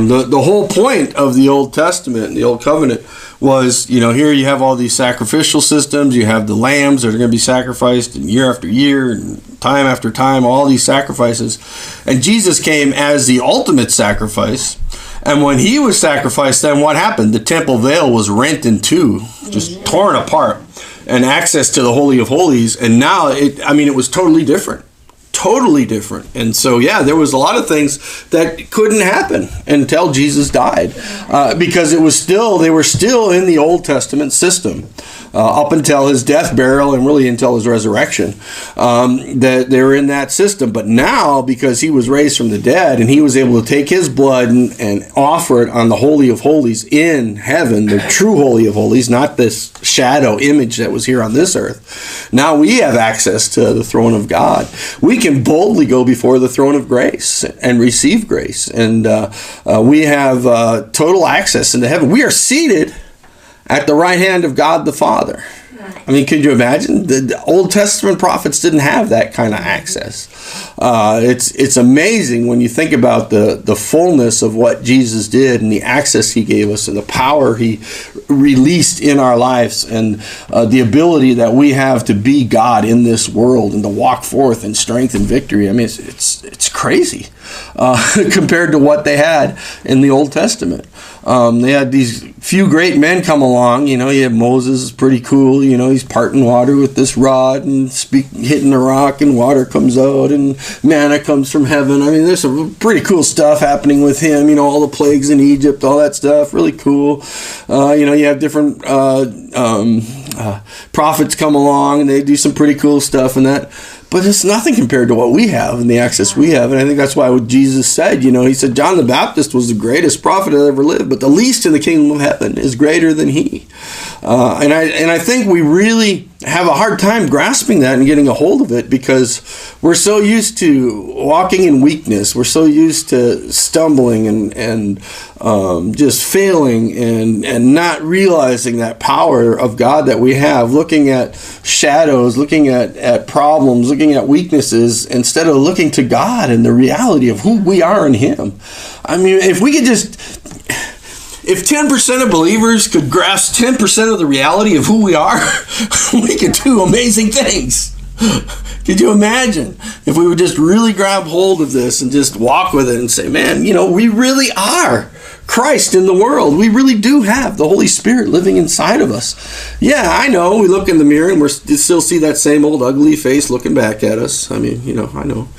The whole point of the Old Testament, the Old Covenant, was, here you have all these sacrificial systems. You have the lambs that are going to be sacrificed year after year and time after time, all these sacrifices. And Jesus came as the ultimate sacrifice. And when he was sacrificed, then what happened? The temple veil was rent in two, just torn apart, and access to the Holy of Holies. And now, it was totally different. Totally different. And so, there was a lot of things that couldn't happen until Jesus died, because they were still in the Old Testament system up until his death, burial, and really until his resurrection. That they were in that system. But now, because he was raised from the dead and he was able to take his blood and offer it on the Holy of Holies in heaven, the true Holy of Holies, not this shadow image that was here on this earth. Now we have access to the throne of God. We can boldly go before the throne of grace and receive grace. And we have total access into heaven. We are seated at the right hand of God the Father. Could you imagine? The Old Testament prophets didn't have that kind of access. It's amazing when you think about the fullness of what Jesus did and the access he gave us and the power he released in our lives and the ability that we have to be God in this world and to walk forth in strength and victory. It's crazy compared to what they had in the Old Testament. They had these few great men come along. You have Moses, pretty cool. He's parting water with this rod and hitting the rock, and water comes out, and manna comes from heaven. There's some pretty cool stuff happening with him. All the plagues in Egypt, all that stuff, really cool. You have different prophets come along, and they do some pretty cool stuff and that. But it's nothing compared to what we have and the access we have. And I think that's why what Jesus said, he said, John the Baptist was the greatest prophet that ever lived, but the least in the kingdom of heaven is greater than he. And I think we really have a hard time grasping that and getting a hold of it, because we're so used to walking in weakness. We're so used to stumbling and just failing and not realizing that power of God that we have, looking at shadows, looking at problems, looking at weaknesses, instead of looking to God and the reality of who we are in him. If we could if 10% of believers could grasp 10% of the reality of who we are, we could do amazing things. Could you imagine if we would just really grab hold of this and just walk with it and say, man, we really are Christ in the world. We really do have the Holy Spirit living inside of us. Yeah, I know. We look in the mirror and we still see that same old ugly face looking back at us. I know.